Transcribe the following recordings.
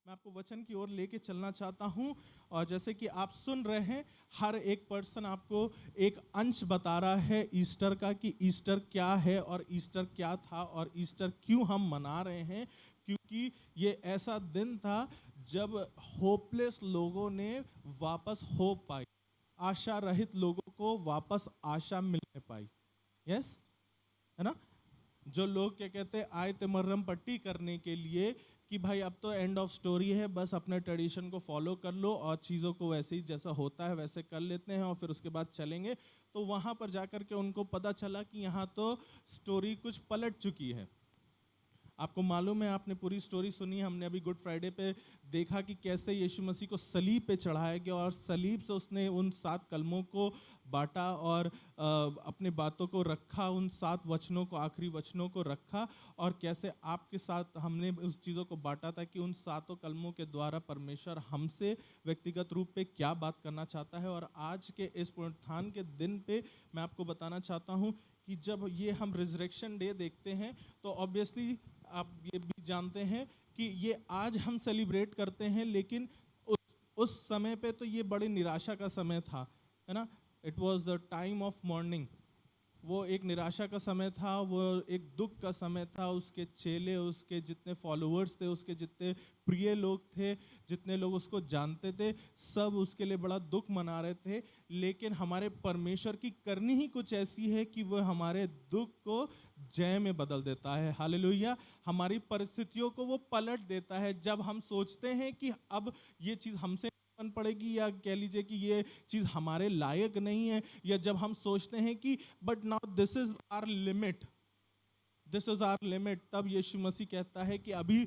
मैं आपको वचन की ओर लेके चलना चाहता हूं। और जैसे कि आप सुन रहे हैं, हर एक पर्सन आपको एक अंश बता रहा है ईस्टर का, कि ईस्टर क्या है और ईस्टर क्या था और ईस्टर क्यों हम मना रहे हैं। क्योंकि ये ऐसा दिन था जब होपलेस लोगों ने वापस होप पाई, आशा रहित लोगों को वापस आशा मिलने पाई। यस, है ना। जो लोग क्या कहते हैं, आए थे मरहम पट्टी करने के लिए कि भाई अब तो एंड ऑफ स्टोरी है, बस अपने ट्रेडिशन को फॉलो कर लो और चीज़ों को वैसे ही जैसा होता है वैसे कर लेते हैं और फिर उसके बाद चलेंगे। तो वहाँ पर जाकर के उनको पता चला कि यहाँ तो स्टोरी कुछ पलट चुकी है। आपको मालूम है, आपने पूरी स्टोरी सुनी, हमने अभी गुड फ्राइडे पे देखा कि कैसे यीशु मसीह को सलीब पे चढ़ाया गया और सलीब से उसने उन 7 कलमों को बांटा और अपनी बातों को रखा, उन 7 वचनों को, आखिरी वचनों को रखा। और कैसे आपके साथ हमने उस चीज़ों को बांटा था कि उन 7 कलमों के द्वारा परमेश्वर हमसे व्यक्तिगत रूप पे क्या बात करना चाहता है। और आज के इस पुनरुत्थान के दिन पे मैं आपको बताना चाहता हूँ कि जब ये हम रिजरेक्शन डे देखते हैं तो ऑब्वियसली आप ये भी जानते हैं कि ये आज हम सेलिब्रेट करते हैं, लेकिन उस समय पे तो ये बड़ी निराशा का समय था, है ना। It was the time of morning. वो एक निराशा का समय था, वो एक दुख का समय था। उसके चेले, उसके जितने फॉलोअर्स थे, उसके जितने प्रिय लोग थे, जितने लोग उसको जानते थे, सब उसके लिए बड़ा दुख मना रहे थे। लेकिन हमारे परमेश्वर की करनी ही कुछ ऐसी है कि वो हमारे दुख को जय में बदल देता है। हालेलुया। हमारी परिस्थितियों को वो पलट देता है। जब हम सोचते हैं कि अब ये चीज़ हमसे पड़ेगी, या कह लीजिए कि ये चीज़ हमारे लायक नहीं है, या जब हम सोचते हैं कि but now this is our limit, this is our limit, तब यीशु मसीह कहता है कि अभी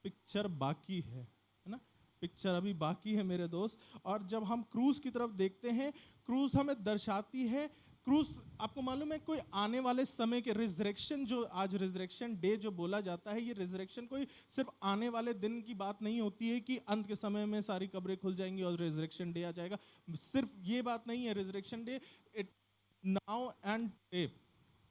पिक्चर बाकी है ना। पिक्चर अभी बाकी है मेरे दोस्त। और जब हम क्रूज की तरफ देखते हैं, क्रूज हमें दर्शाती है, क्रूज आपको मालूम है कोई आने वाले समय के रिजरेक्शन, जो आज रिजरेक्शन डे जो बोला जाता है, ये रिजरेक्शन कोई सिर्फ आने वाले दिन की बात नहीं होती है कि अंत के समय में सारी कब्रें खुल जाएंगी और रिजरेक्शन डे आ जाएगा। सिर्फ ये बात नहीं है। Resurrection day it now and today.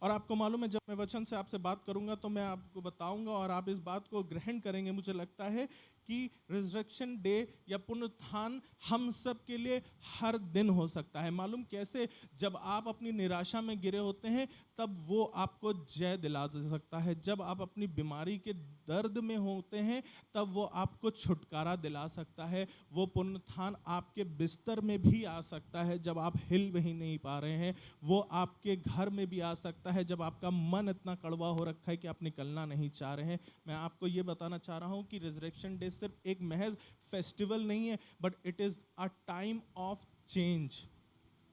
और आपको मालूम है, जब मैं वचन से आपसे बात करूंगा तो मैं आपको बताऊंगा और आप इस बात को ग्रहण करेंगे। मुझे लगता है कि रिजरेक्शन डे या पुनरुत्थान हम सब के लिए हर दिन हो सकता है। मालूम कैसे? जब आप अपनी निराशा में गिरे होते हैं तब वो आपको जय दिला सकता है। जब आप अपनी बीमारी के दर्द में होते हैं तब वो आपको छुटकारा दिला सकता है। वो पुनरुत्थान आपके बिस्तर में भी आ सकता है जब आप हिल भी नहीं पा रहे हैं। वो आपके घर में भी आ सकता है जब आपका मन इतना कड़वा हो रखा है कि आप निकलना नहीं चाह रहे हैं। मैं आपको ये बताना चाह रहा हूँ कि रिजरेक्शन डे सिर्फ एक महज फेस्टिवल नहीं है, but it is a time of change.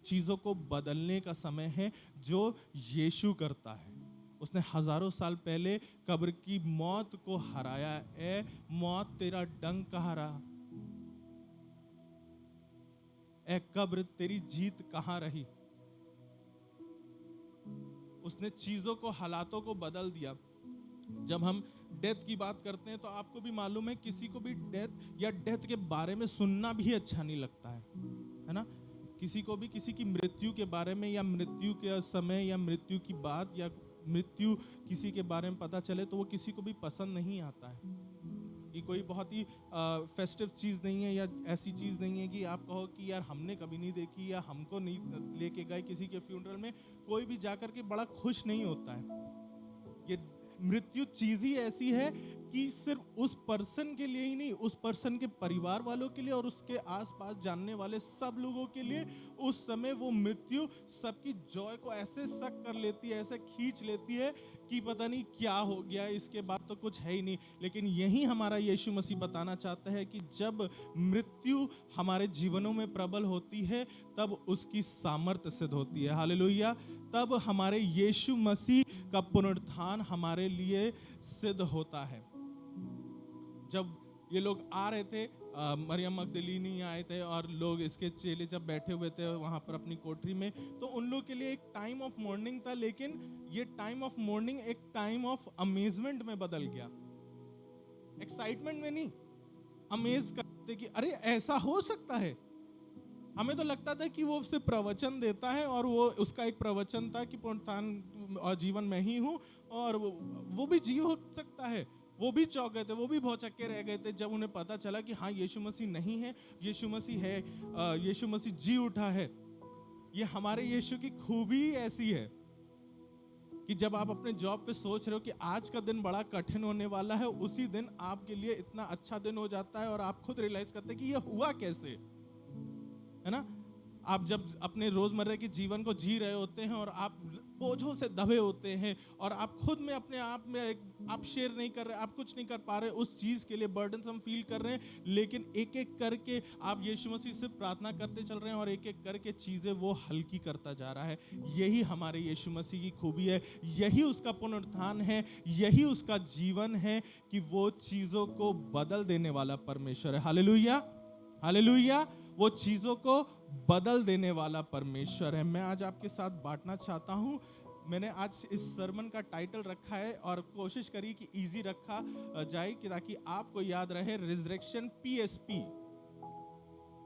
चीजों को बदलने का समय है जो यीशु करता है। उसने हजारों साल पहले कब्र की मौत को हराया। ए मौत तेरा डंक कहाँ रहा? ए कब्र तेरी जीत कहाँ रही? उसने चीजों को, हालातों को बदल दिया। जब हम डेथ की बात करते हैं तो आपको भी मालूम है, किसी को भी डेथ या डेथ के बारे में सुनना भी अच्छा नहीं लगता है ना। किसी को भी किसी की मृत्यु के बारे में या मृत्यु के समय या मृत्यु की बात या मृत्यु किसी के बारे में पता चले तो वो किसी को भी पसंद नहीं आता है। ये कोई बहुत ही फेस्टिव चीज़ नहीं है या ऐसी चीज़ नहीं है कि आप कहो कि यार हमने कभी नहीं देखी या हमको नहीं लेके गए किसी के फ्यूनरल में। कोई भी जाकर के बड़ा खुश नहीं होता है। ये मृत्यु चीज ही ऐसी है कि सिर्फ उस पर्सन के लिए ही नहीं, उस पर्सन के परिवार वालों के लिए और उसके आसपास जानने वाले सब लोगों के लिए उस समय वो मृत्यु सबकी जॉय को ऐसे सक कर लेती है, ऐसे खींच लेती है कि पता नहीं क्या हो गया, इसके बाद तो कुछ है ही नहीं। लेकिन यही हमारा यीशु मसीह बताना चाहता है कि जब मृत्यु हमारे जीवनों में प्रबल होती है तब उसकी सामर्थ्य सिद्ध होती है। हालेलुया। तब हमारे यीशु मसीह का पुनरुत्थान हमारे लिए सिद्ध होता है। जब ये लोग आ रहे थे, मरियम मगदलीनी आए थे और लोग इसके चेले जब बैठे हुए थे वहां पर अपनी कोठरी में, तो उन लोग के लिए एक टाइम ऑफ मॉर्निंग था। लेकिन ये टाइम ऑफ मॉर्निंग एक टाइम ऑफ अमेजमेंट में बदल गया। एक्साइटमेंट में नहीं, अमेज करते कि अरे ऐसा हो सकता है। हमें तो लगता था कि वो सिर्फ प्रवचन देता है और वो उसका एक प्रवचन था कि पुनरुत्थान और जीवन में ही हूँ और वो भी जी हो सकता है। वो भी चौंक गए थे, वो भी भौचक्के रह गए थे जब उन्हें पता चला कि हाँ यीशु मसीह नहीं है, यीशु मसीह है, यीशु मसीह जी उठा है। ये हमारे यीशु की खूबी ऐसी है कि जब आप अपने जॉब पे सोच रहे हो कि आज का दिन बड़ा कठिन होने वाला है, उसी दिन आपके लिए इतना अच्छा दिन हो जाता है और आप खुद रियलाइज करते हैं कि ये हुआ कैसे, है ना। आप जब अपने रोजमर्रा के जीवन को जी रहे होते हैं और आप बोझों से दबे होते हैं और आप खुद में अपने आप में आप शेयर नहीं कर रहे, आप कुछ नहीं कर पा रहे, उस चीज के लिए बर्डनसम फील कर रहे हैं, लेकिन एक एक करके आप यीशु मसीह से प्रार्थना करते चल रहे हैं और एक एक करके चीजें वो हल्की करता जा रहा है। यही हमारे यीशु मसीह की खूबी है, यही उसका पुनरुत्थान है, यही उसका जीवन है कि वो चीजों को बदल देने वाला परमेश्वर है। Hallelujah, hallelujah. वो चीजों को बदल देने वाला परमेश्वर है। मैं आज आपके साथ बांटना चाहता हूं। मैंने आज इस सरमन का टाइटल रखा है और कोशिश करी कि इजी रखा जाए कि ताकि आपको याद रहे, रिजरेक्शन पीएसपी।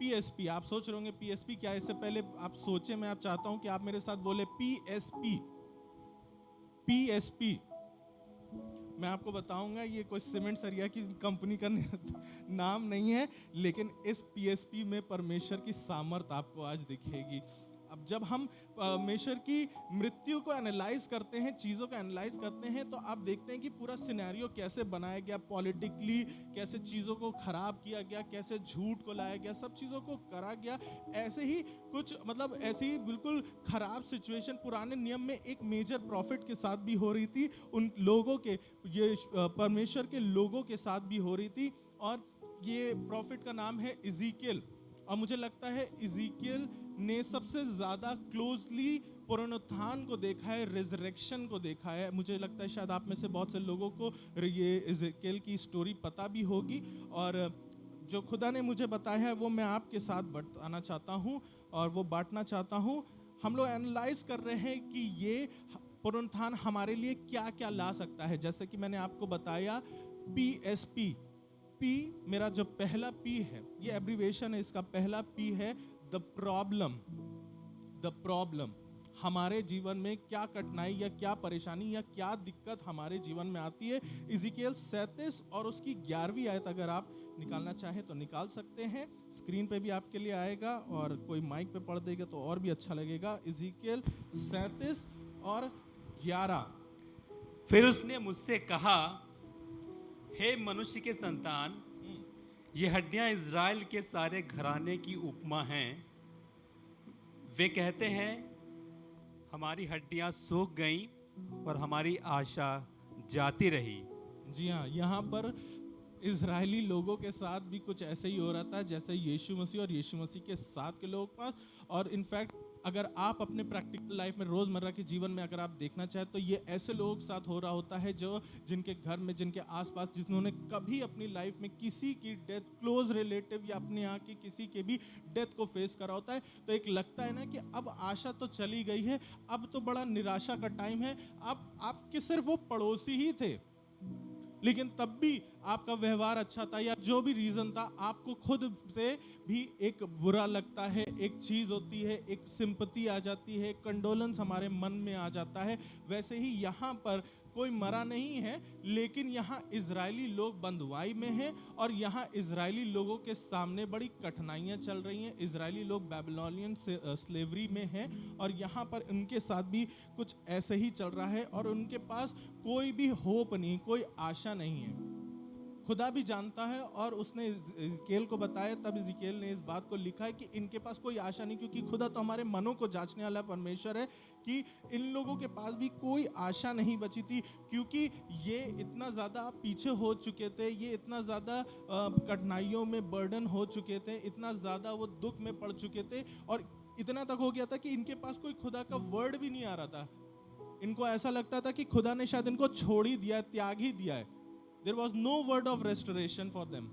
पीएसपी आप सोच रहे होंगे पीएसपी क्या है। इससे पहले आप सोचे, मैं आप चाहता हूं कि आप मेरे साथ बोले पीएसपी। पीएसपी मैं आपको बताऊंगा, ये कोई सीमेंट सरिया की कंपनी का नाम नहीं है, लेकिन इस पीएसपी में परमेश्वर की सामर्थ आपको आज दिखेगी। अब जब हम परमेश्वर की मृत्यु को एनालाइज करते हैं, चीज़ों को एनालाइज करते हैं, तो आप देखते हैं कि पूरा सिनेरियो कैसे बनाया गया, पॉलिटिकली कैसे चीज़ों को खराब किया गया, कैसे झूठ को लाया गया, सब चीज़ों को करा गया। ऐसे ही कुछ मतलब ऐसी ही बिल्कुल खराब सिचुएशन पुराने नियम में एक मेजर प्रॉफिट के साथ भी हो रही थी, उन लोगों के, ये परमेश्वर के लोगों के साथ भी हो रही थी। और ये प्रॉफिट का नाम है इज़ीकिएल। और मुझे लगता है इज़ीकिएल ने सबसे ज्यादा क्लोजली पुनरुत्थान को देखा है, रिजरेक्शन को देखा है। मुझे लगता है शायद आप में से बहुत से लोगों को ये इज़ीकिएल की स्टोरी पता भी होगी, और जो खुदा ने मुझे बताया है वो मैं आपके साथ बताना चाहता हूँ और वो बांटना चाहता हूँ। हम लोग एनालाइज कर रहे हैं कि ये पुनरुत्थान हमारे लिए क्या क्या ला सकता है। जैसे कि मैंने आपको बताया पीएसपी, पी मेरा जो पहला पी है, ये एब्रीवेशन है, इसका पहला पी है द प्रॉब्लम। द प्रॉब्लम, हमारे जीवन में क्या कठिनाई या क्या परेशानी या क्या दिक्कत हमारे जीवन में आती है। इज़ीकिएल 37 और उसकी 11वीं आयत अगर आप निकालना चाहें तो निकाल सकते हैं, स्क्रीन पे भी आपके लिए आएगा और कोई माइक पे पढ़ देगा तो और भी अच्छा लगेगा। इज़ीकिएल 37 और 11। फिर उसने मुझसे कहा, हे मनुष्य के संतान, ये हड्डियां इज़राइल के सारे घराने की उपमा हैं। वे कहते हैं, हमारी हड्डियां सूख गईं और हमारी आशा जाती रही। जी हाँ, यहाँ पर इजरायली लोगों के साथ भी कुछ ऐसे ही हो रहा था जैसे यीशु मसीह और यीशु मसीह के साथ के लोगों के पास। और इनफैक्ट अगर आप अपने प्रैक्टिकल लाइफ में, रोजमर्रा के जीवन में अगर आप देखना चाहें तो ये ऐसे लोगों के साथ हो रहा होता है जो जिनके घर में, जिनके आसपास, जिन्होंने कभी अपनी लाइफ में किसी की डेथ, क्लोज रिलेटिव या अपने यहाँ की किसी के भी डेथ को फेस करा होता है। तो एक लगता है ना कि अब आशा तो चली गई है, अब तो बड़ा निराशा का टाइम है। अब आपके सिर्फ वो पड़ोसी ही थे, लेकिन तब भी आपका व्यवहार अच्छा था या जो भी रीजन था, आपको खुद से भी एक बुरा लगता है, एक चीज होती है, एक सिंपैथी आ जाती है, कंडोलेंस हमारे मन में आ जाता है। वैसे ही यहाँ पर कोई मरा नहीं है, लेकिन यहाँ इजरायली लोग बंधुआई में हैं और यहाँ इजरायली लोगों के सामने बड़ी कठिनाइयाँ चल रही हैं। इजरायली लोग बैबिलोनियन स्लेवरी में हैं और यहाँ पर उनके साथ भी कुछ ऐसे ही चल रहा है और उनके पास कोई भी होप नहीं, कोई आशा नहीं है। खुदा भी जानता है और उसने इज़ीकिएल को बताया, तब इज़ीकिएल ने इस बात को लिखा है कि इनके पास कोई आशा नहीं, क्योंकि खुदा तो हमारे मनों को जांचने वाला परमेश्वर है, कि इन लोगों के पास भी कोई आशा नहीं बची थी, क्योंकि ये इतना ज़्यादा पीछे हो चुके थे, ये इतना ज़्यादा कठिनाइयों में बर्डन हो चुके थे, इतना ज़्यादा वो दुख में पड़ चुके थे और इतना तक हो गया था कि इनके पास कोई खुदा का वर्ड भी नहीं आ रहा था। इनको ऐसा लगता था कि खुदा ने शायद इनको छोड़ ही दिया है, त्याग ही दिया है। There was no word of restoration for them.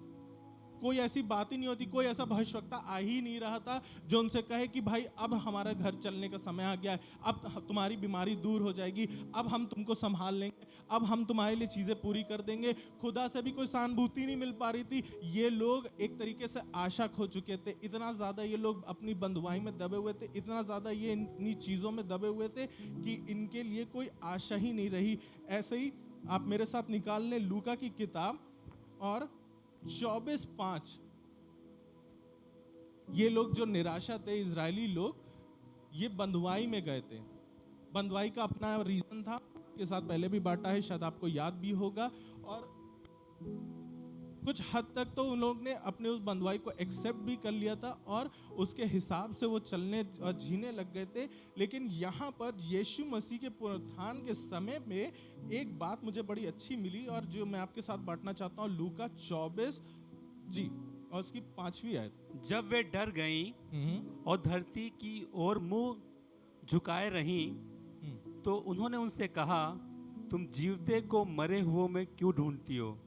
कोई ऐसी बात ही नहीं होती, कोई ऐसा भविष्यवक्ता आ ही नहीं रहा था जो उनसे कहे कि भाई अब हमारा घर चलने का समय आ गया है, अब तुम्हारी बीमारी दूर हो जाएगी, अब हम तुमको संभाल लेंगे, अब हम तुम्हारे लिए चीज़ें पूरी कर देंगे। खुदा से भी कोई सहानुभूति नहीं मिल पा रही थी। ये लोग एक तरीके से आशा खो चुके थे, इतना ज़्यादा ये लोग अपनी बंधुआई में दबे हुए थे, इतना ज़्यादा ये इन्हीं चीज़ों में दबे हुए थे कि इनके लिए कोई आशा ही नहीं रही। ऐसे ही आप मेरे साथ निकाल लें लूका की किताब और 24:5। ये लोग जो निराशा थे, इजरायली लोग, ये बंधुआई में गए थे। बंधुआई का अपना रीजन था, के साथ पहले भी बांटा है, शायद आपको याद भी होगा। और कुछ हद तक तो उन लोग ने अपने उस बंधुआई को एक्सेप्ट भी कर लिया था और उसके हिसाब से वो चलने और जीने लग गए थे। लेकिन यहाँ पर यीशु मसीह के पुनरुत्थान के समय में एक बात मुझे बड़ी अच्छी मिली और जो मैं आपके साथ बांटना चाहता हूँ। लूका 24 जी और उसकी 5वीं आयत। जब वे डर गईं और धरती की ओर मुंह झुकाए रहीं, तो उन्होंने उनसे कहा, तुम जीवते को मरे हुओं में क्यों ढूंढती हो?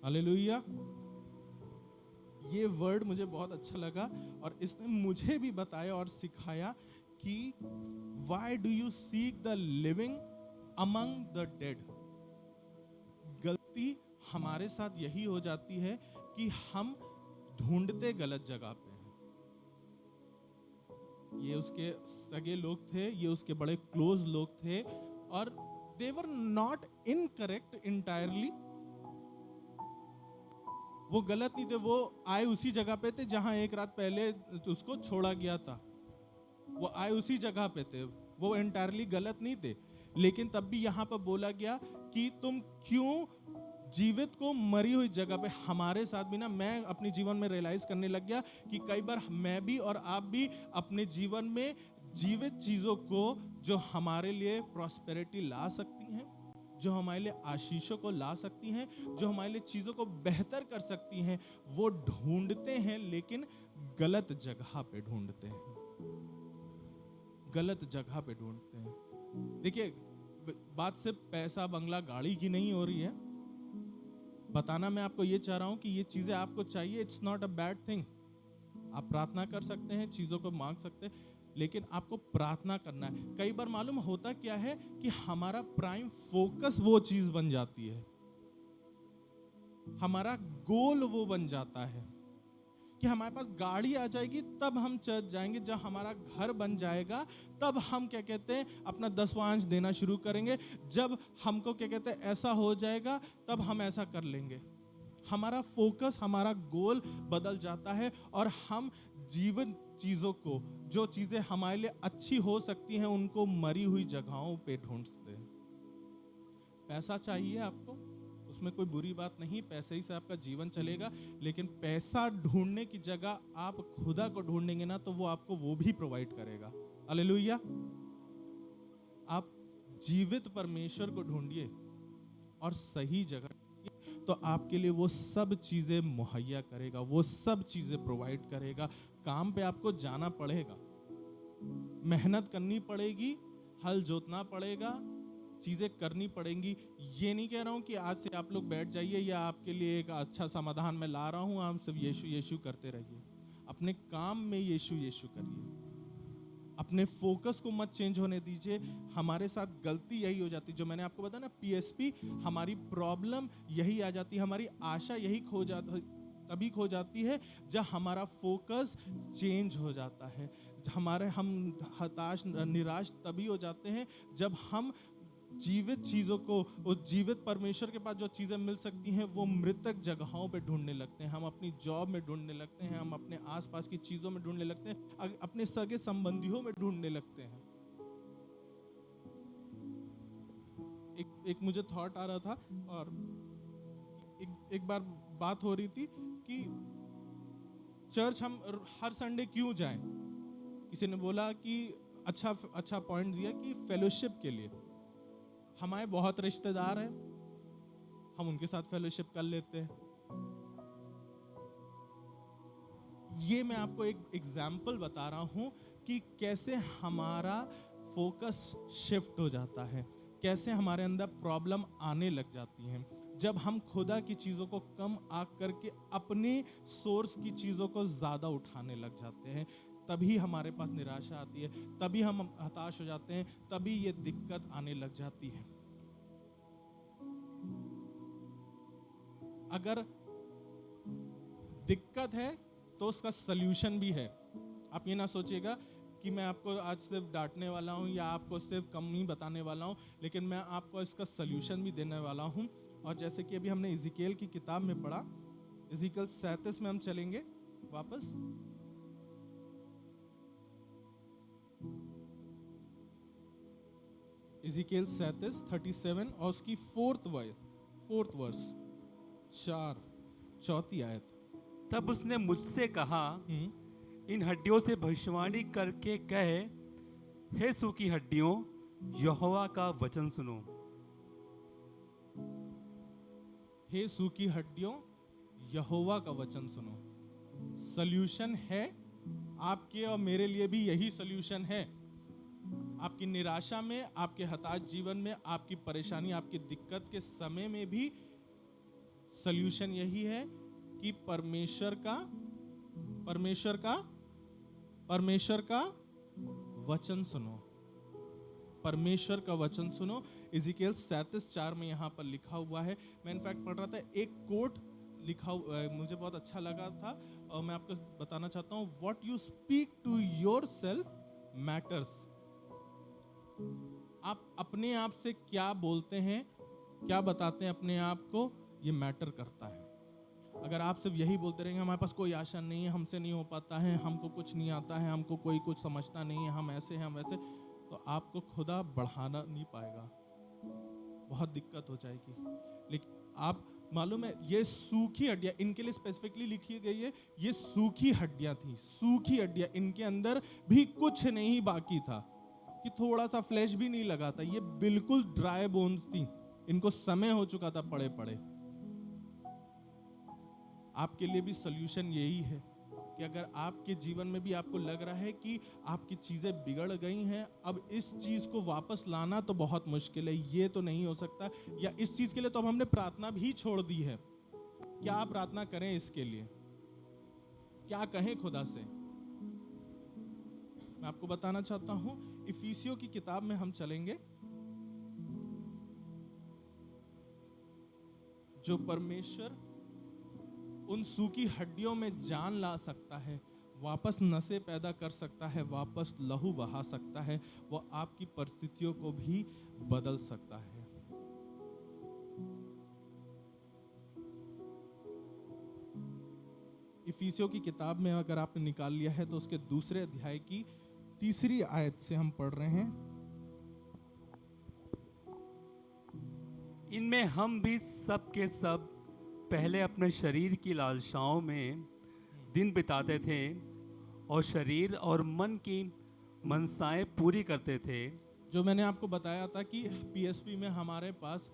हालेलुया। ये वर्ड मुझे बहुत अच्छा लगा और इसने मुझे भी बताया और सिखाया कि why do you seek the living among the dead। गलती हमारे साथ यही हो जाती है कि हम ढूंढते गलत जगह पे हैं। ये उसके सगे लोग थे, ये उसके बड़े क्लोज लोग थे और they were not incorrect entirely। वो गलत नहीं थे, वो आए उसी जगह पे थे जहां एक रात पहले उसको छोड़ा गया था। वो आए उसी जगह पे थे, वो एंटायरली गलत नहीं थे। लेकिन तब भी यहाँ पर बोला गया कि तुम क्यों जीवित को मरी हुई जगह पे। हमारे साथ भी ना, मैं अपने जीवन में रियलाइज करने लग गया कि कई बार मैं भी और आप भी अपने जीवन में जीवित चीजों को जो हमारे लिए प्रॉस्पेरिटी ला सकती हैं, जो हमारे लिए आशीषों को ला सकती हैं, जो हमारे लिए चीजों को बेहतर कर सकती हैं, वो ढूंढते हैं लेकिन गलत जगह पे ढूंढते हैं। गलत जगह पे ढूंढते हैं। देखिए, बात सिर्फ पैसा, बंगला, गाड़ी की नहीं हो रही है। बताना मैं आपको ये चाह रहा हूं कि ये चीजें आपको चाहिए, it's not a bad thing. आप प्रार्थना कर सकते हैं, चीजों को मांग सकते हैं, लेकिन आपको प्रार्थना करना है। कई बार मालूम होता क्या है कि हमारा प्राइम फोकस वो चीज बन जाती है, हमारा गोल वो बन जाता है कि हमारे पास गाड़ी आ जाएगी तब हम चर्च जाएंगे, जब हमारा घर बन जाएगा तब हम क्या कहते हैं अपना 10वां अंश देना शुरू करेंगे, जब हमको क्या कहते हैं ऐसा हो जाएगा तब हम ऐसा कर लेंगे। हमारा फोकस, हमारा गोल बदल जाता है और हम जीवन चीजों को, जो चीजें हमारे लिए अच्छी हो सकती हैं, उनको मरी हुई जगहों पे ढूंढते हैं। पैसा चाहिए आपको, उसमें कोई बुरी बात नहीं, पैसे ही से आपका जीवन चलेगा। लेकिन पैसा ढूंढने की जगह आप खुदा को ढूंढेंगे ना, तो वो आपको वो भी प्रोवाइड करेगा। हालेलुया। आप जीवित परमेश्वर को ढूंढिए और सही जगह, तो आपके लिए वो सब चीजें मुहैया करेगा, वो सब चीजें प्रोवाइड करेगा। काम पे आपको जाना पड़ेगा, मेहनत करनी पड़ेगी, हल जोतना पड़ेगा, चीजें करनी पड़ेंगी। ये नहीं कह रहा हूं कि आज से आप लोग बैठ जाइए या आपके लिए एक अच्छा समाधान मैं ला रहा हूं, आप सिर्फ यीशु यीशु करते रहिए। अपने काम में यीशु यीशु करिए, अपने फोकस को मत चेंज होने दीजिए। हमारे साथ गलती यही हो जाती है, जो मैंने आपको बताया ना, पीएसपी, हमारी प्रॉब्लम यही आ जाती है, हमारी आशा यही तभी खो जाती है जब हमारा फोकस चेंज हो जाता है। हम हताश निराश तभी हो जाते हैं जब हम जीवित चीजों को, उस जीवित परमेश्वर के पास जो चीजें मिल सकती हैं, वो मृतक जगहों पे ढूंढने लगते हैं। हम अपनी जॉब में ढूंढने लगते हैं, हम अपने आसपास की चीजों में ढूंढने लगते हैं, अपने सगे संबंधियों में ढूंढने लगते हैं। एक मुझे थॉट आ रहा था और एक बार बात हो रही थी कि चर्च हम हर संडे क्यों जाएं। किसी ने बोला कि अच्छा पॉइंट दिया कि फेलोशिप के लिए। हमारे बहुत रिश्तेदार हैं, हम उनके साथ फेलोशिप कर लेते हैं। ये मैं आपको एक एग्जाम्पल बता रहा हूं कि कैसे हमारा फोकस शिफ्ट हो जाता है, कैसे हमारे अंदर प्रॉब्लम आने लग जाती हैं जब हम खुदा की चीजों को कम आंक करके अपने सोर्स की चीजों को ज्यादा उठाने लग जाते हैं। तभी हमारे पास निराशा आती है, तभी हम हताश हो जाते हैं, तभी ये दिक्कत आने लग जाती है। अगर दिक्कत है तो उसका सलूशन भी है। आप ये ना सोचिएगा कि मैं आपको आज सिर्फ डांटने वाला हूँ या आपको सिर्फ कम ही बताने वाला हूँ, लेकिन मैं आपको इसका सल्यूशन भी देने वाला हूँ। और जैसे कि अभी हमने इज़िकियल की किताब में पढ़ा, इज़िकियल 37 में हम चलेंगे वापस। इज़िकियल 37 और उसकी फोर्थ वर्स, चौथी आयत। तब उसने मुझसे कहा, इन हड्डियों से भविष्यवाणी करके कहे, हे सूखी हड्डियों, यहोवा का वचन सुनो। हे सूखी हड्डियों, यहोवा का वचन सुनो। सल्यूशन है आपके और मेरे लिए भी, यही सल्यूशन है। आपकी निराशा में, आपके हताश जीवन में, आपकी परेशानी, आपकी दिक्कत के समय में भी सल्यूशन यही है कि परमेश्वर का वचन सुनो। परमेश्वर का वचन सुनो। इज़िकियल 37:4 में यहाँ पर लिखा हुआ है। मैं इनफैक्ट पढ़ रहा था, एक कोट लिखा मुझे बहुत अच्छा लगा था और मैं आपको बताना चाहता हूँ। What you speak to yourself matters. आप अपने आप से क्या बोलते हैं, क्या बताते हैं अपने आप को, ये मैटर करता है। अगर आप सिर्फ यही बोलते रहेंगे, हमारे पास कोई आशा नहीं है, हमसे नहीं हो पाता है, हमको कुछ नहीं आता है, हमको कोई कुछ समझता नहीं है, हम ऐसे हैं, हम वैसे, तो आपको खुदा बढ़ाना नहीं पाएगा, बहुत दिक्कत हो जाएगी। लेकिन आप मालूम है, ये सूखी हड्डियां इनके लिए स्पेसिफिकली लिखी गई है। ये सूखी हड्डियां थी, सूखी हड्डियां, इनके अंदर भी कुछ नहीं बाकी था, कि थोड़ा सा फ्लैश भी नहीं लगा था। ये बिल्कुल ड्राई बोन्स थी, इनको समय हो चुका था पड़े पड़े। आपके लिए भी सॉल्यूशन यही है कि अगर आपके जीवन में भी आपको लग रहा है कि आपकी चीजें बिगड़ गई हैं, अब इस चीज को वापस लाना तो बहुत मुश्किल है, ये तो नहीं हो सकता, या इस चीज के लिए तो अब हमने प्रार्थना भी छोड़ दी है, क्या आप प्रार्थना करें इसके लिए, क्या कहें खुदा से। मैं आपको बताना चाहता हूं, इफिसियों की किताब में हम चलेंगे। जो परमेश्वर उन सूखी हड्डियों में जान ला सकता है, वापस नसें पैदा कर सकता है, वापस लहू बहा सकता है, वो आपकी परिस्थितियों को भी बदल सकता है। इफिसियों की किताब में अगर आपने निकाल लिया है तो उसके दूसरे अध्याय की 3 आयत से हम पढ़ रहे हैं। इनमें हम भी सब के सब पहले अपने शरीर की लालसाओं में दिन बिताते थे और शरीर और मन की मनसाएं पूरी करते थे। जो मैंने आपको बताया था कि पीएसपी में हमारे पास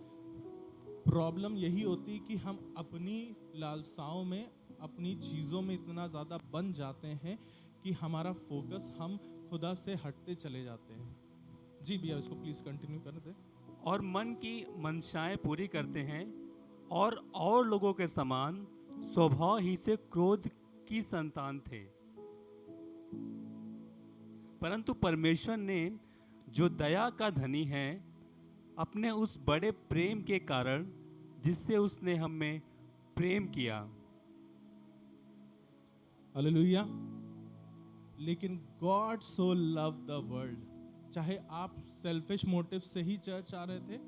प्रॉब्लम यही होती कि हम अपनी लालसाओं में, अपनी चीज़ों में इतना ज़्यादा बन जाते हैं कि हमारा फोकस हम खुदा से हटते चले जाते हैं। जी भैया, इसको प्लीज़ कंटिन्यू करने दें। और मन की मनसाएं पूरी करते हैं और लोगों के समान स्वभाव ही से क्रोध की संतान थे। परंतु परमेश्वर ने, जो दया का धनी है, अपने उस बड़े प्रेम के कारण जिससे उसने हमें प्रेम किया। हालेलुया। लेकिन God so love the world, चाहे आप सेल्फिश मोटिव से ही चर्च आ रहे थे,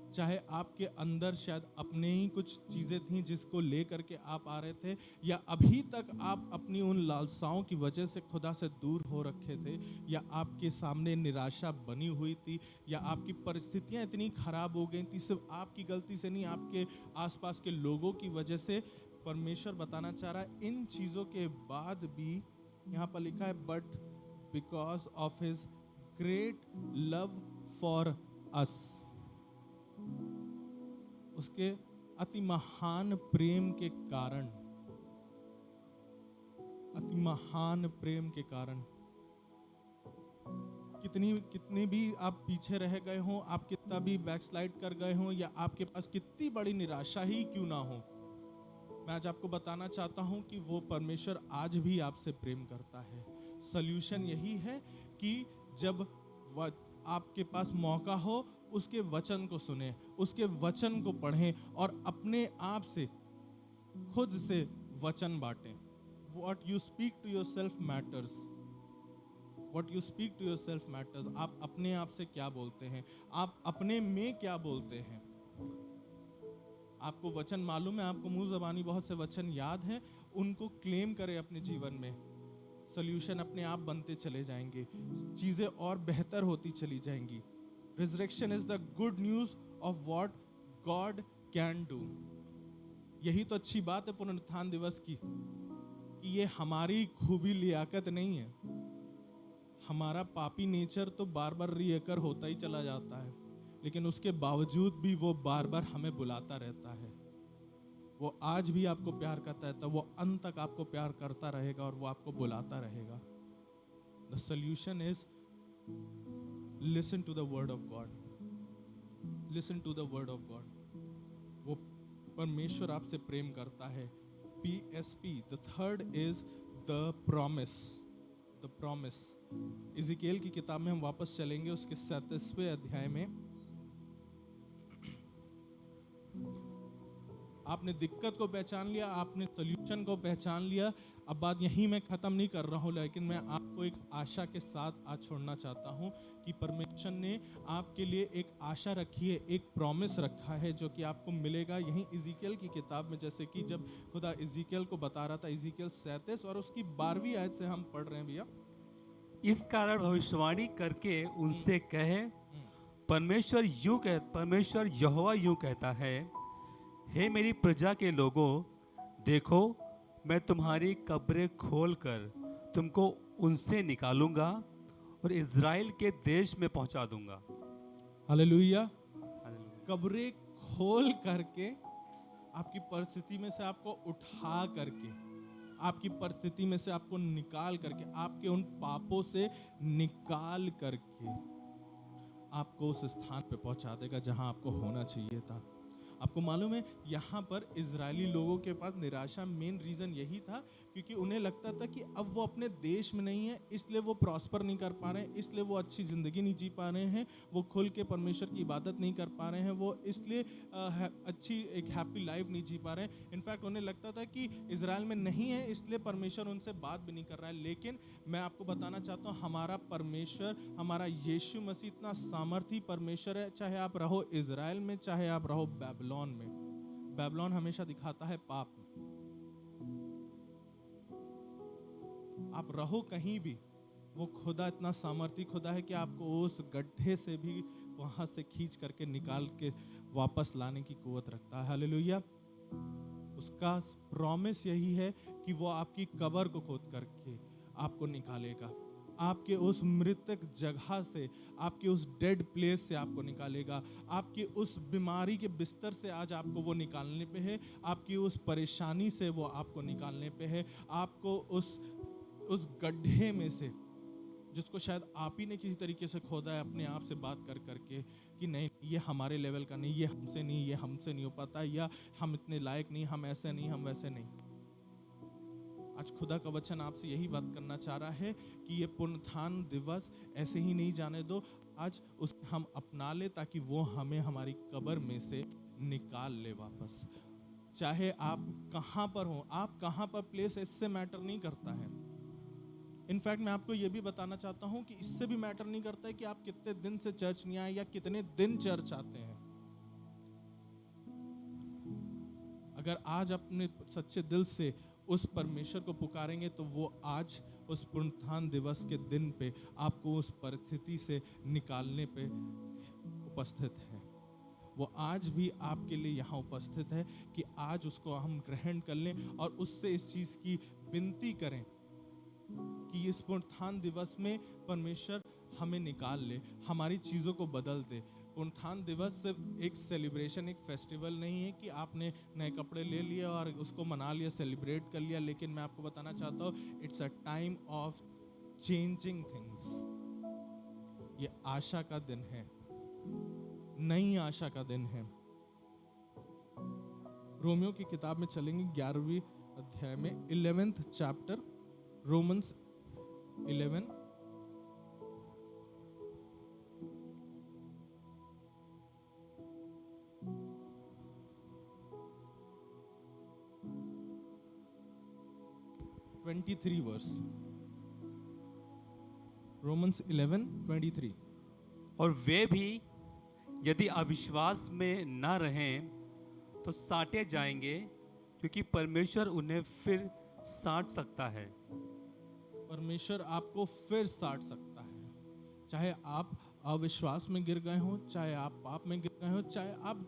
चाहे आपके अंदर शायद अपने ही कुछ चीज़ें थी जिसको लेकर के आप आ रहे थे, या अभी तक आप अपनी उन लालसाओं की वजह से खुदा से दूर हो रखे थे, या आपके सामने निराशा बनी हुई थी, या आपकी परिस्थितियां इतनी खराब हो गई थी, सिर्फ आपकी गलती से नहीं, आपके आसपास के लोगों की वजह से। परमेश्वर बताना चाह रहा है, इन चीज़ों के बाद भी, यहाँ पर लिखा है, but because of his great love for us, उसके अति महान प्रेम के कारण, अति महान प्रेम के कारण, कितनी भी आप पीछे रह गए हो, आप कितना भी बैकस्लाइड कर गए हो, या आपके पास कितनी बड़ी निराशा ही क्यों ना हो, मैं आज आपको बताना चाहता हूं कि वो परमेश्वर आज भी आपसे प्रेम करता है। सॉल्यूशन यही है कि जब आपके पास मौका हो, उसके वचन को सुने, उसके वचन को पढ़ें और अपने आप से, खुद से वचन बांटें। What you speak to yourself matters. What you speak to yourself matters. आप अपने आप से क्या बोलते हैं, आप अपने में क्या बोलते हैं। आपको वचन मालूम है, आपको मुंह ज़बानी बहुत से वचन याद हैं, उनको क्लेम करें अपने जीवन में। सोल्यूशन अपने आप बनते चले जाएंगे, चीजें और बेहतर होती चली जाएंगी। Resurrection is the good news of what God can do. यही तो अच्छी बात है पुनरुत्थान दिवस की, कि ये हमारी खूबी लियाकत नहीं है। हमारा पापी नेचर तो बार बार रीअकर होता ही चला जाता है, लेकिन उसके बावजूद भी वो बार बार हमें बुलाता रहता है। वो आज भी आपको प्यार करता है, तो वो अंत तक आपको प्यार करता रहेगा और वो आपको बुलाता रहेगा। The solution is listen to the word of God, listen to the word of God. वो परमेश्वर आपसे प्रेम करता है। PSP, the third is the promise, the promise. Ezekiel की किताब में हम वापस चलेंगे, उसके 37वें अध्याय में। आपने दिक्कत को पहचान लिया, आपने सोल्यूशन को पहचान लिया। अब बात यहीं मैं ख़त्म नहीं कर रहा हूँ, लेकिन मैं आपको एक आशा के साथ आज छोड़ना चाहता हूँ कि परमेश्वर ने आपके लिए एक आशा रखी है, एक प्रॉमिस रखा है जो कि आपको मिलेगा। यहीं इज़िकेल की किताब में, जैसे कि जब खुदा इज़िकेल को बता रहा था, इज़िकेल 37 और उसकी 12वीं आयत से हम पढ़ रहे हैं भैया। इस कारण भविष्यवाणी करके उनसे कहे, परमेश्वर यहोवा यूं कहता है, हे मेरी प्रजा के लोगों, देखो मैं तुम्हारी कब्रें खोलकर तुमको उनसे निकालूंगा और इज़राइल के देश में पहुंचा दूंगा। हालेलुया। कब्रें खोल करके, आपकी परिस्थिति में से आपको उठा करके, आपकी परिस्थिति में से आपको निकाल करके, आपके उन पापों से निकाल करके आपको उस स्थान पे पहुंचा देगा जहां आपको होना चाहिए था। आपको मालूम है, यहाँ पर इजरायली लोगों के पास निराशा मेन रीज़न यही था, क्योंकि उन्हें लगता था कि अब वो अपने देश में नहीं है, इसलिए वो प्रॉस्पर नहीं कर पा रहे हैं, इसलिए वो अच्छी ज़िंदगी नहीं जी पा रहे हैं, वो खुल के परमेश्वर की इबादत नहीं कर पा रहे हैं, वो इसलिए अच्छी एक हैप्पी लाइफ नहीं जी पा रहे हैं। इनफैक्ट उन्हें लगता था कि इजराइल में नहीं है, इसलिए परमेश्वर उनसे बात भी नहीं कर रहा है। लेकिन मैं आपको बताना चाहता हूँ, हमारा परमेश्वर, हमारा यीशु मसीह इतना सामर्थी परमेश्वर है। चाहे आप रहो इजराइल में, चाहे आप रहो बैबलोन में। बैबलोन हमेशा दिखाता है पाप। आप रहो कहीं भी, वो खुदा इतना सामर्थी खुदा है कि आपको उस गड्ढे से भी वहां से खींच करके निकाल के वापस लाने की कुवत रखता है। हालेलुया। उसका प्रॉमिस यही है कि वो आपकी कब्र को खोद करके आपको निकालेगा, आपके उस मृतक जगह से, आपके उस डेड प्लेस से आपको निकालेगा, आपकी उस बीमारी के बिस्तर से आज आपको वो निकालने पे है, आपकी उस परेशानी से वो आपको निकालने पे है, आपको उस गड्ढे में से, जिसको शायद आप ही ने किसी तरीके से खोदा है अपने आप से बात कर करके कि नहीं ये हमारे लेवल का नहीं, ये हमसे नहीं, ये हमसे नहीं हो पाता, या हम इतने लायक नहीं, हम ऐसे नहीं, हम वैसे नहीं। आज खुदा का वचन आपसे यही बात करना चाह रहा है कि ये पुनरुत्थान दिवस ऐसे ही नहीं जाने दो। आज उसे हम अपना ले, ताकि वो हमें हमारी कब्र में से निकाल ले वापस। चाहे आप कहाँ पर हो, आप कहाँ पर प्लेस, इससे मैटर नहीं करता है। इनफैक्ट मैं आपको ये भी बताना चाहता हूँ कि इससे भी मैटर नहीं करता है कि आप कितने दिन से चर्च नहीं आए या कितने दिन चर्च आते हैं। अगर आज अपने सच्चे दिल से उस परमेश्वर को पुकारेंगे, तो वो आज उस पुनरुत्थान दिवस के दिन पे आपको उस परिस्थिति से निकालने पे उपस्थित है। वो आज भी आपके लिए यहाँ उपस्थित है कि आज उसको हम ग्रहण कर लें और उससे इस चीज़ की विनती करें कि इस पुनरुत्थान दिवस में परमेश्वर हमें निकाल ले, हमारी चीज़ों को बदल दे। पुनरुत्थान दिवस सिर्फ एक सेलिब्रेशन, एक फेस्टिवल नहीं है कि आपने नए कपड़े ले लिए और उसको मना लिया, सेलिब्रेट कर लिया। लेकिन मैं आपको बताना चाहता हूँ, it's a time of changing things. ये आशा का दिन है, नई आशा का दिन है। रोमियो की किताब में चलेंगे 11वीं अध्याय में, 11th chapter, Romans 11। Verse. Romans 11:23। और वे भी यदि अविश्वास में न रहें तो साटे जाएंगे, क्योंकि परमेश्वर उन्हें फिर साट सकता है। परमेश्वर आपको फिर साट सकता है। चाहे आप अविश्वास में गिर गए हो, चाहे आप पाप में गिर गए हो, चाहे आप,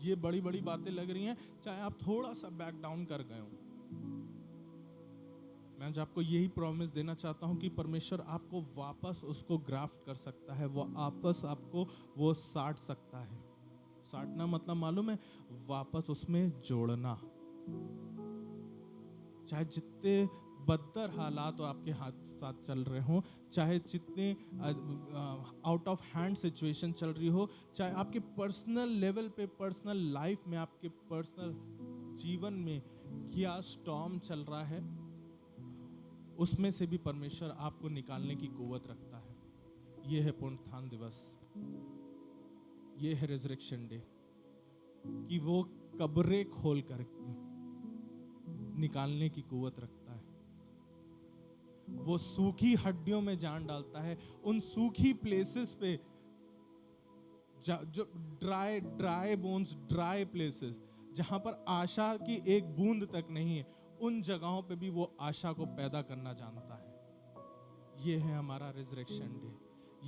ये बड़ी बड़ी बातें लग रही हैं, चाहे आप थोड़ा सा बैक डाउन कर गए हो, मैं आज आपको यही प्रॉमिस देना चाहता हूं कि परमेश्वर आपको वापस उसको ग्राफ्ट कर सकता है, वो वापस आपको वो साट सकता है। साटना मतलब मालूम है, वापस उसमें जोड़ना। चाहे जितने बदतर हालात आपके हाथ साथ चल रहे हो, चाहे जितने आउट ऑफ हैंड सिचुएशन चल रही हो, चाहे आपके पर्सनल लेवल पे, पर्सनल लाइफ में, आपके पर्सनल जीवन में क्या स्टॉर्म चल रहा है, उसमें से भी परमेश्वर आपको निकालने की कुव्वत रखता है। ये है पुनरुत्थान दिवस, ये है रिजरेक्शन डे, कि वो कब्रें खोल करके निकालने की कुव्वत रखता है। वो सूखी हड्डियों में जान डालता है, उन सूखी प्लेसेस पे, जो ड्राई बोन्स, ड्राई प्लेसेस, जहां पर आशा की एक बूंद तक नहीं है, उन जगहों पे भी वो आशा को पैदा करना जानता है। ये है हमारा रिजरेक्शन डे,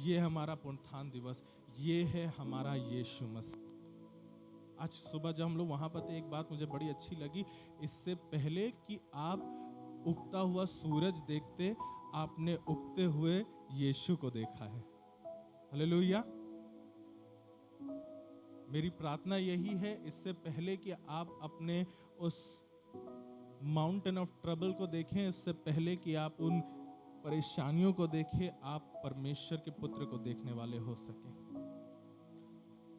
ये है हमारा पुनरुत्थान दिवस, ये है हमारा यीशु मसीह। आज सुबह जब हम लोग वहां पर थे, एक बात मुझे बड़ी अच्छी लगी। इससे पहले कि आप उगता हुआ सूरज देखते, आपने उगते हुए यीशु को देखा है। हालेलुया। मेरी प्रार्थना यही है, इससे पहले कि आप अपने उस माउंटेन ऑफ ट्रबल को देखें, इससे पहले कि आप उन परेशानियों को देखें, आप परमेश्वर के पुत्र को देखने वाले हो सके,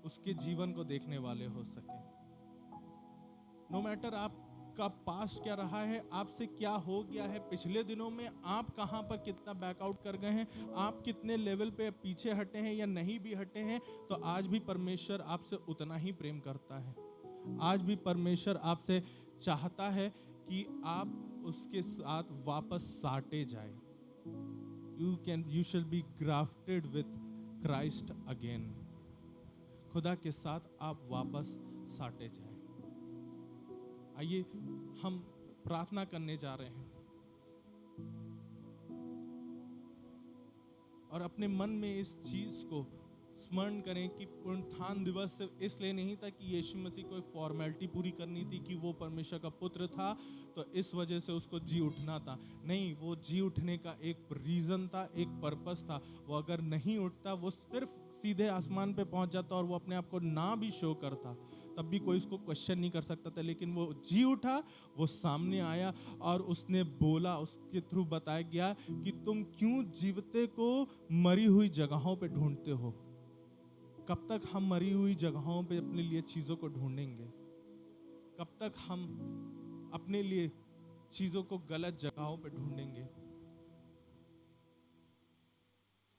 उसके जीवन को देखने वाले हो सके। नो मैटर आपका पास्ट क्या रहा है, आपसे क्या हो गया है पिछले दिनों में, आप कहां पर कितना बैकआउट कर गए हैं, आप कितने लेवल पे पीछे हटे हैं या नहीं भी हटे हैं, तो आज भी परमेश्वर आपसे उतना ही प्रेम करता है। आज भी परमेश्वर आपसे चाहता है कि आप उसके साथ वापस साटे जाए। You shall be grafted with Christ again. खुदा के साथ आप वापस साटे जाए। आइए हम प्रार्थना करने जा रहे हैं और अपने मन में इस चीज को स्मरण करें कि पुनरुत्थान दिवस सिर्फ इसलिए नहीं था कि यीशु मसीह को एक फॉर्मेलिटी पूरी करनी थी कि वो परमेश्वर का पुत्र था तो इस वजह से उसको जी उठना था। नहीं, वो जी उठने का एक रीजन था, एक पर्पस था। वो अगर नहीं उठता, वो सिर्फ सीधे आसमान पे पहुंच जाता और वो अपने आप को ना भी शो करता, तब भी कोई उसको क्वेश्चन नहीं कर सकता था। लेकिन वो जी उठा, वो सामने आया और उसने बोला, उसके थ्रू बताया गया कि तुम क्यों जीवते को मरी हुई जगहों पे ढूंढते हो। कब तक हम मरी हुई जगहों पे अपने लिए चीजों को ढूंढेंगे? कब तक हम अपने लिए चीजों को गलत जगहों पे ढूंढेंगे?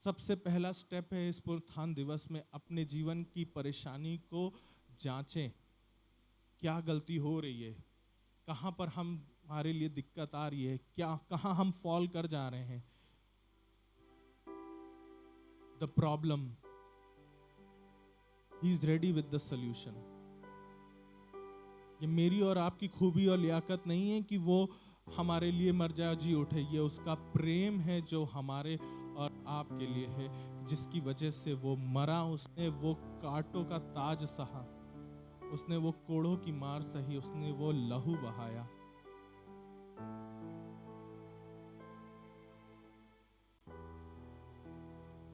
सबसे पहला स्टेप है इस पुनरुत्थान दिवस में, अपने जीवन की परेशानी को जांचें। क्या गलती हो रही है, कहां पर हमारे लिए दिक्कत आ रही है, क्या कहां हम फॉल कर जा रहे हैं। The problem, he is ready with the solution. ये मेरी और आपकी खूबी और लियाकत नहीं है कि वो हमारे लिए मर जाए, जी उठे। ये उसका प्रेम है जो हमारे और आपके लिए है, जिसकी वजह से वो मरा। उसने वो कांटों का ताज सहा, उसने वो कोड़ों की मार सही, उसने वो लहू बहाया।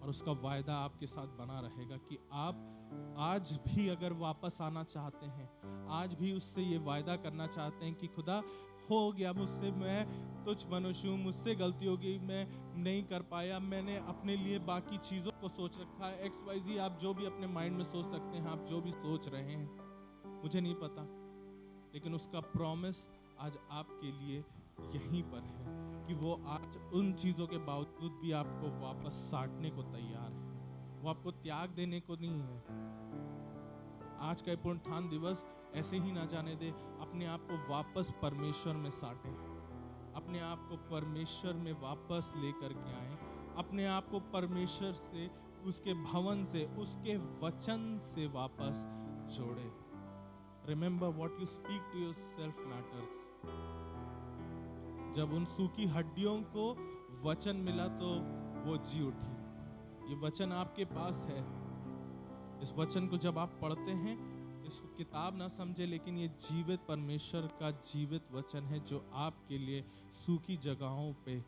और उसका वायदा आपके साथ बना रहेगा कि आप आज भी अगर वापस आना चाहते हैं, आज भी उससे ये वायदा करना चाहते हैं कि खुदा हो गया मुझसे, मैं तुच्छ मनुष्य हूँ, मुझसे गलती हो गई, मैं नहीं कर पाया, मैंने अपने लिए बाकी चीज़ों को सोच रखा है। XYZ आप जो भी अपने माइंड में सोच सकते हैं, आप जो भी सोच रहे हैं, मुझे नहीं पता, लेकिन उसका प्रॉमिस आज आपके लिए यहीं पर है कि वो आज उन चीज़ों के बावजूद भी आपको वापस साटने को तैयार है। वो आपको त्याग देने को नहीं है। आज का पुनरुत्थान दिवस ऐसे ही ना जाने दे, अपने आप को वापस परमेश्वर में साटे, अपने आप को परमेश्वर में वापस लेकर के आए, अपने आप को परमेश्वर से, उसके भवन से, उसके वचन से वापस जोड़े। Remember what you speak to yourself matters. जब उन सूखी हड्डियों को वचन मिला तो वो जी उठी। ये वचन आपके पास है। इस वचन को जब आप पढ़ते हैं, इसको किताब ना समझे, लेकिन ये जीवित परमेश्वर का जीवित वचन है जो आपके लिए सूखी जगहों पे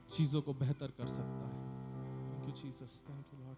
चीजों को बेहतर कर सकता है। Thank you Jesus, thank you Lord.